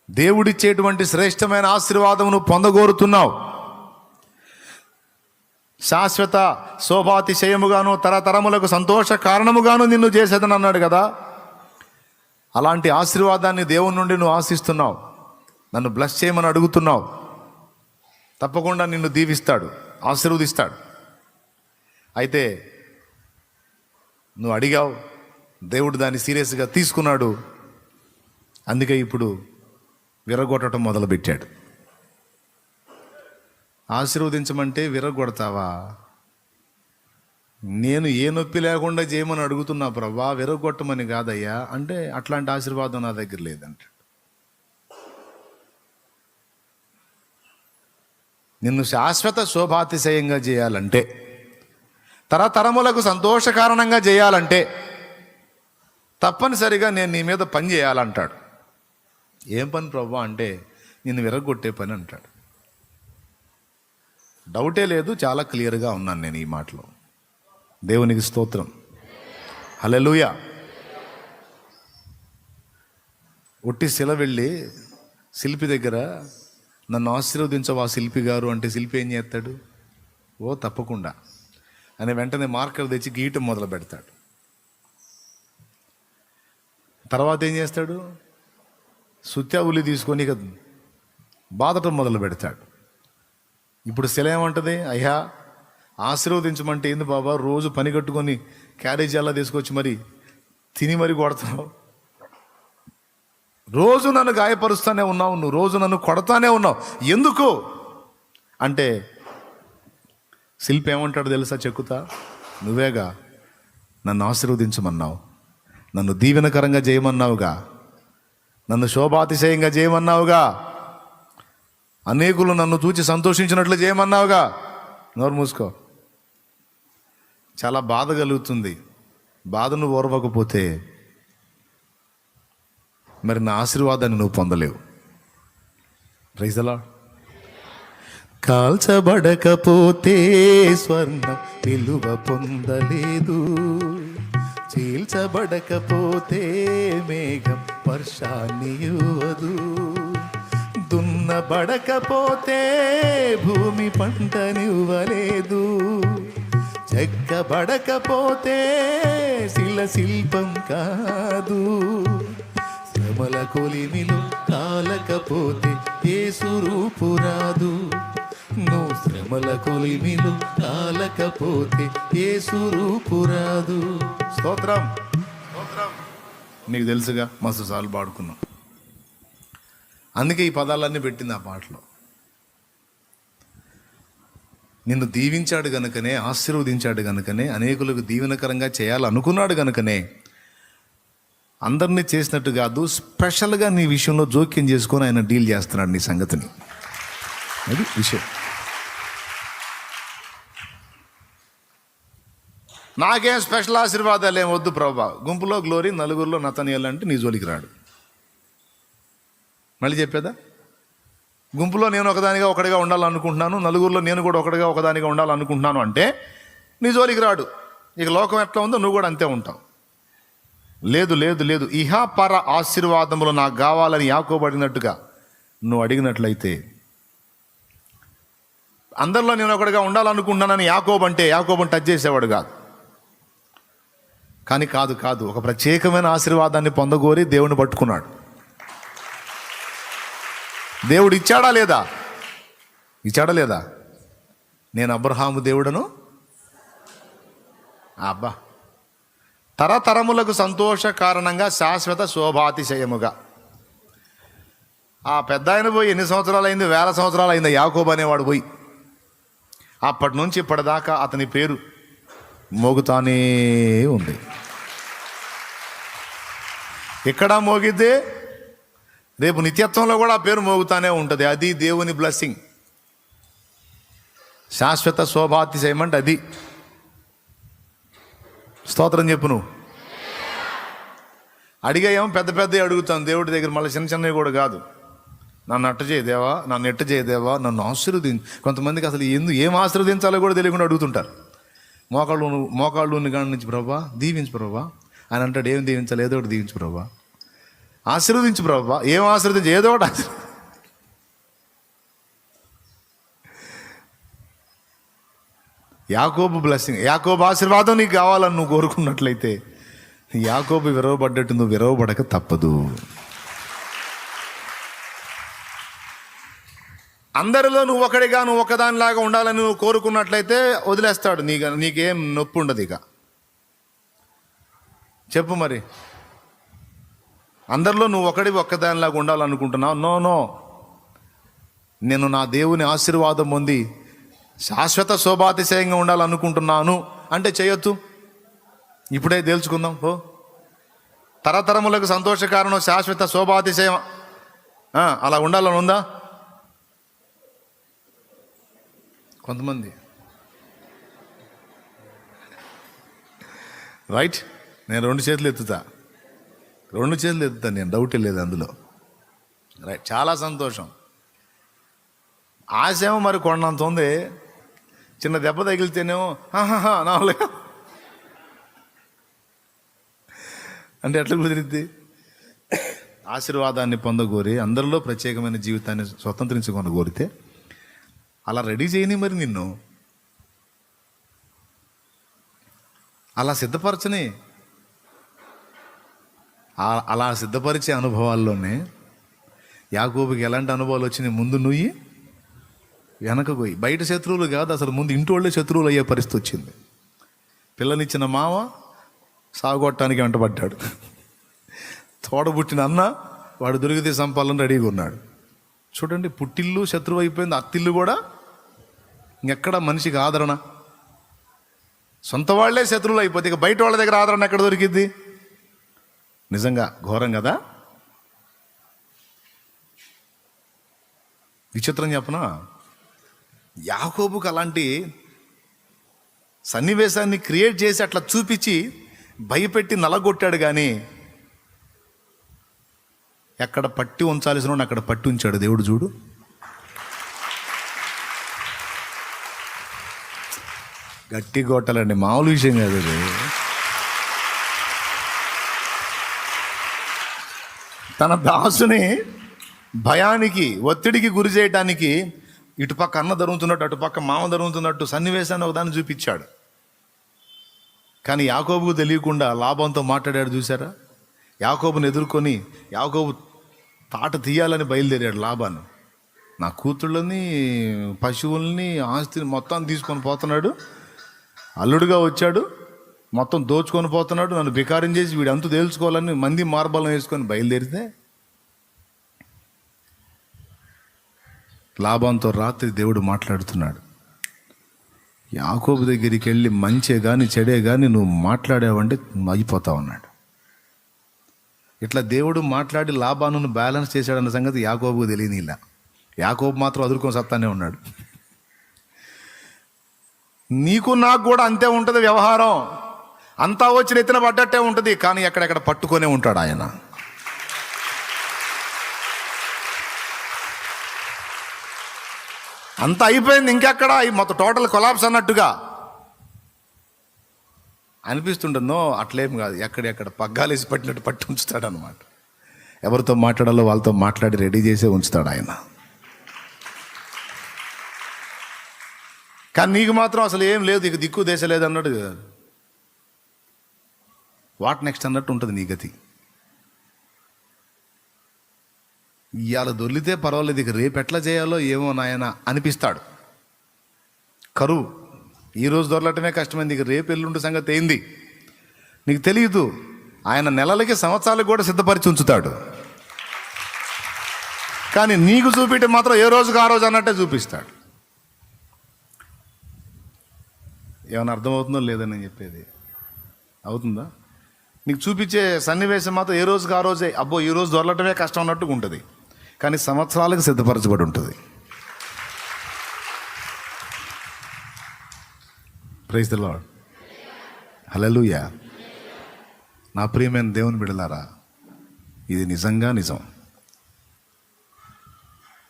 దేవుడిచ్చేటువంటి శ్రేష్టమైన ఆశీర్వాదమును పొందగోరుతున్నావు. శాశ్వత శోభాతిశయముగాను తరతరములకు సంతోష కారణముగాను నిన్ను చేసేదని అన్నాడు కదా. అలాంటి ఆశీర్వాదాన్ని దేవుని నుండి నువ్వు ఆశిస్తున్నావు, నన్ను బ్లెస్ చేయమని అడుగుతున్నావు. తప్పకుండా నిన్ను దీవిస్తాడు, ఆశీర్వదిస్తాడు. అయితే నువ్వు అడిగావు, దేవుడు దాన్ని సీరియస్గా తీసుకున్నాడు. అందుకే ఇప్పుడు విరగొట్టడం మొదలుపెట్టాడు. ఆశీర్వదించమంటే విరగొడతావా? నేను ఏ నొప్పి లేకుండా చేయమని అడుగుతున్నా ప్రభా, విరగొట్టమని కాదయ్యా అంటే అట్లాంటి ఆశీర్వాదం నా దగ్గర లేదంటాడు. నిన్ను శాశ్వత శోభాతిశయంగా చేయాలంటే, తరతరములకు సంతోష కారణంగా చేయాలంటే తప్పనిసరిగా నేను నీ మీద పని చేయాలంటాడు. ఏం పని ప్రభా అంటే నిన్ను విరగొట్టే పని అంటాడు. డౌటే లేదు, చాలా క్లియర్గా ఉన్నాను నేను ఈ మాటలో. దేవునికి స్తోత్రం, హల్లెలూయా. ఒట్టి శిల వెళ్ళి శిల్పి దగ్గర నన్ను ఆశీర్వదించవా శిల్పి గారు అంటే శిల్పి ఏం చేస్తాడు? ఓ తప్పకుండా అని వెంటనే మార్కర్ తెచ్చి గీయటం మొదలు పెడతాడు. తర్వాత ఏం చేస్తాడు? సుత్యా ఉల్లి తీసుకొని ఇక బాధటం మొదలు పెడతాడు. ఇప్పుడు శిల ఏమంటుంది? అయ్యా ఆశీర్వదించమంటే ఏంది బాబా, రోజు పని కట్టుకొని క్యారేజీ అలా తీసుకొచ్చి మరి తిని మరి కొడతావు, రోజు నన్ను గాయపరుస్తానే ఉన్నావు, నువ్వు రోజు నన్ను కొడతానే ఉన్నావు, ఎందుకు అంటే శిల్పి ఏమంటాడు తెలుసా? చెక్కుతా, నువ్వేగా నన్ను ఆశీర్వదించమన్నావు, నన్ను దీవెనకరంగా చేయమన్నావుగా, నన్ను శోభాతిశయంగా చేయమన్నావుగా, అనేకులు నన్ను చూచి సంతోషించినట్లు చేయమన్నావుగా. నోరు మూసుకో. చాలా బాధ కలుగుతుంది. బాధను ఓర్వకపోతే మరి నా ఆశీర్వాదాన్ని నువ్వు పొందలేవు. Praise the lord. కాల్చబడకపోతే స్వర్ణం విలువ పొందలేదు, చీల్చబడకపోతే మేఘం వర్షాన్ని ఇవ్వదు, దున్నబడకపోతే భూమి పంటనివ్వలేదు, చెక్కబడకపోతే శిల శిల్పం కాదు, శ్రమల కొలిమిలు కాలకపోతే యేసు రూపు రాదు, నువ్వు శ్రమల కొలిమిలు కాలకపోతే యేసు రూపు రాదు. స్తోత్రం, స్తోత్రం. నీకు తెలుసుగా, మస్తు సార్లు పాడుకున్నాం. అందుకే ఈ పదాలన్నీ పెట్టింది ఆ పాటలో. నిన్ను దీవించాడు గనుకనే, ఆశీర్వదించాడు గనుకనే, అనేకులకు దీవెనకరంగా చేయాలనుకున్నాడు గనుకనే, అందరినీ చేసినట్టు కాదు, స్పెషల్గా నీ విషయంలో జోక్యం చేసుకొని ఆయన డీల్ చేస్తున్నాడు నీ సంగతిని. అది విషయం. నాకేం స్పెషల్ ఆశీర్వాదాలు ఏం వద్దు ప్రభా, గుంపులో గ్లోరీ, నలుగురిలో నతనీయాలు అంటే నీ జోలికి రాడు. మళ్ళీ చెప్పేదా? గుంపులో నేను ఒకడిగా ఉండాలనుకుంటున్నాను, నలుగురిలో నేను కూడా ఒకదానిగా ఉండాలనుకుంటున్నాను అంటే నీ జోలికి రాడు. ఇక లోకం ఎట్లా ఉందో నువ్వు కూడా అంతే ఉంటావు. లేదు లేదు లేదు, ఇహ పర ఆశీర్వాదములు నాకు కావాలని యాకోబు అడిగినట్టుగా నువ్వు అడిగినట్లయితే, అందరిలో నేను ఒకటిగా ఉండాలనుకుంటున్నానని యాకోబుని టచ్ చేసేవాడు కాదు. కానీ కాదు, ఒక ప్రత్యేకమైన ఆశీర్వాదాన్ని పొందగోరి దేవుని పట్టుకున్నాడు. దేవుడు ఇచ్చాడా లేదా? నేను అబ్రహాము దేవుడను, అబ్బా, తరతరములకు సంతోష కారణంగా శాశ్వత శోభాతిశయముగా. ఆ పెద్ద ఆయన పోయి ఎన్ని సంవత్సరాలు అయింది? 1000 సంవత్సరాలు అయింది యాకోబు అనేవాడు పోయి. అప్పటి నుంచి ఇప్పటిదాకా అతని పేరు మోగుతానే ఉంది. ఇక్కడ మోగిద్దే రేపు నిత్యత్వంలో కూడా ఆ పేరు మోగుతానే ఉంటుంది. అది దేవుని బ్లెస్సింగ్. శాశ్వత శోభాతిశయం అంటే అది. స్తోత్రం చెప్పు. నువ్వు అడిగాయేమో పెద్ద అడుగుతాను దేవుడి దగ్గర, మళ్ళీ చిన్నవి కూడా కాదు. నన్ను అట్ట చేయదేవా, నన్ను ఎట్ట చేయదేవా, నన్ను ఆశీర్వదించు. కొంతమందికి అసలు ఏం ఆశీర్వదించాలో కూడా తెలియకుండా అడుగుతుంటారు. మోకాళ్ళు కాడి నుంచి ప్రభా దీవించు ప్రభా అని అంటాడు. ఏం దీవించాలి? ఏదో ఒకటి దీవించు ప్రభా. ఆశీర్వదించు ప్రభువా. ఏం ఆశీర్వదించు? ఏదో ఒకటి యాకోబు బ్లెస్సింగ్, యాకోబు ఆశీర్వాదం నీకు కావాలని నువ్వు కోరుకున్నట్లయితే యాకోబు విరవబడ్డట్టు నువ్వు విరవబడక తప్పదు. అందరిలో నువ్వు ఒకడిగా, నువ్వు ఒకదానిలాగా ఉండాలని నువ్వు కోరుకున్నట్లయితే వదిలేస్తాడు. నీకేం నొప్పి ఉండదు ఇక. చెప్పు మరి, అందరిలో నువ్వు ఒక్కదానిలాగా ఉండాలనుకుంటున్నావు? నో. నేను నా దేవుని ఆశీర్వాదం పొంది శాశ్వత శోభాతిశయంగా ఉండాలనుకుంటున్నాను అంటే చేయొద్దు. ఇప్పుడే తేల్చుకుందాం. తరతరములకు సంతోషకారణం శాశ్వత శోభాతిశయం అలా ఉండాలని ఉందా? కొంతమంది రైట్. నేను 2 చేతులు ఎత్తుతాను, నేను, డౌటే లేదు అందులో. రైట్, చాలా సంతోషం. ఆశేమో మరి కొండంత ఉంది. చిన్న దెబ్బ తగిలితేనేమో నాలుగు అంటే ఎట్లా కుదిరిద్ది? ఆశీర్వాదాన్ని పొందగోరి, అందరిలో ప్రత్యేకమైన జీవితాన్ని స్వతంత్రించుకొని కోరితే అలా రెడీ చేయని మరి నిన్ను అలా సిద్ధపరచని. అలా సిద్ధపరిచే అనుభవాల్లోనే యాకోబుకి ఎలాంటి అనుభవాలు వచ్చినాయి? ముందు నుయ్యి వెనక పోయి. బయట శత్రువులు కాదు, అసలు ముందు ఇంటోళ్ళే శత్రువులు అయ్యే పరిస్థితి వచ్చింది. పిల్లనిచ్చిన మామ సాగొట్టడానికి వెంటబడ్డాడు. తోడబుట్టిన అన్న వాడు దొరికితే సంపాలని రెడీగా ఉన్నాడు. చూడండి, పుట్టిల్లు శత్రువు అయిపోయింది, అత్తిల్లు కూడా. ఇంకెక్కడ మనిషికి ఆదరణ? సొంత వాళ్లే శత్రువులు అయిపోతే ఇక బయట వాళ్ళ దగ్గర ఆదరణ ఎక్కడ దొరికిద్ది? నిజంగా ఘోరం కదా. విచిత్రం చెప్పనా, యాకోబుకు అలాంటి సన్నివేశాన్ని క్రియేట్ చేసి అట్లా చూపించి భయపెట్టి నలగొట్టాడు. కానీ ఎక్కడ పట్టి ఉంచాల్సిన అక్కడ పట్టి ఉంచాడు దేవుడు. చూడు, గట్టి కొట్టాలండి, మామూలు విషయం కాదు అది. తన దాసుని భయానికి, ఒత్తిడికి గురి చేయడానికి ఇటుపక్క అన్న ధరుగుతున్నట్టు, అటుపక్క మామ ధరుగుతున్నట్టు సన్నివేశాన్ని ఒకదాన్ని చూపించాడు. కానీ యాకోబుకు తెలియకుండా లాభంతో మాట్లాడాడు. చూసారా? యాకోబుని ఎదుర్కొని యాకోబు తాట తీయాలని బయలుదేరాడు లాభాన్ని. నా కూతుళ్ళని, పశువుల్ని, ఆస్తిని మొత్తం తీసుకొని పోతున్నాడు. అల్లుడుగా వచ్చాడు, మొత్తం దోచుకొని పోతున్నాడు. నన్ను బికారం చేసి వీడు అంతు తేల్చుకోవాలని మంది మార్బలం వేసుకొని బయలుదేరితే లాభంతో రాత్రి దేవుడు మాట్లాడుతున్నాడు. యాకోబు దగ్గరికి వెళ్ళి మంచే కానీ చెడే కానీ నువ్వు మాట్లాడావంటే అయిపోతావు అన్నాడు. ఇట్లా దేవుడు మాట్లాడి లాభాను బ్యాలెన్స్ చేశాడన్న సంగతి యాకోబుకు తెలియని. ఇలా యాకోబు మాత్రం అదురుకొని సత్తానే ఉన్నాడు. నీకు నాకు కూడా అంతే ఉంటుంది వ్యవహారం. అంతా వచ్చి నెత్తిన పడ్డట్టే ఉంటుంది, కానీ ఎక్కడెక్కడ పట్టుకొనే ఉంటాడు ఆయన. అంత అయిపోయింది, ఇంకెక్కడ మొత్తం టోటల్ కొలాప్స్ అన్నట్టుగా అనిపిస్తుండో. అట్లేం కాదు, ఎక్కడెక్కడ పగ్గాలేసి పట్టినట్టు పట్టి ఉంచుతాడు అనమాట. ఎవరితో మాట్లాడాలో వాళ్ళతో మాట్లాడి రెడీ చేసే ఉంచుతాడు ఆయన. కానీ నీకు మాత్రం అసలు ఏం లేదు, ఇక దిక్కు దేశ లేదు అన్నట్టు. వాట్ నెక్స్ట్ అన్నట్టు ఉంటుంది నీ గతి. ఇవాళ దొర్లితే పర్వాలేదు, ఇక రేపు ఎట్లా చేయాలో ఏమో నాయన అనిపిస్తాడు. కరువు ఈరోజు దొరలటమే కష్టమైంది, ఇక రేపు ఎల్లుండి సంగతి ఏంది నీకు తెలియదు. ఆయన నెలలకి సంవత్సరాలకు కూడా సిద్ధపరిచి ఉంచుతాడు. కానీ నీకు చూపించే మాత్రం ఏ రోజుకు ఆ రోజు అన్నట్టే చూపిస్తాడు. ఏమైనా అర్థమవుతుందో లేదని నేను చెప్పేది? అవుతుందా? నీకు చూపించే సన్నివేశం మాత్రం ఏ రోజుకి ఆ రోజే, అబ్బో ఈ రోజు దొరలటమే కష్టం అన్నట్టుగా ఉంటుంది, కానీ సంవత్సరాలకు సిద్ధపరచబడి ఉంటుంది. ప్రైజ్ ది లార్డ్, హల్లెలూయా. నా ప్రియమైన దేవుని బిడ్డలారా, ఇది నిజంగా నిజం.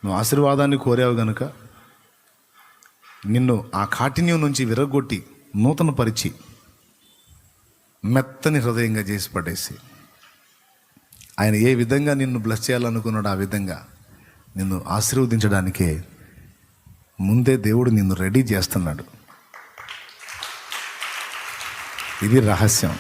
నువ్వు ఆశీర్వాదాన్ని కోరావు గనుక నిన్ను ఆ కాఠిన్యం నుంచి విరగొట్టి నూతన పరిచి మెత్తని హృదయంగా చేసి పడేసి ఆయన ఏ విధంగా నిన్ను బ్లెస్ చేయాలనుకున్నాడో ఆ విధంగా నిన్ను ఆశీర్వదించడానికే ముందే దేవుడు నిన్ను రెడీ చేస్తున్నాడు. ఇది రహస్యం.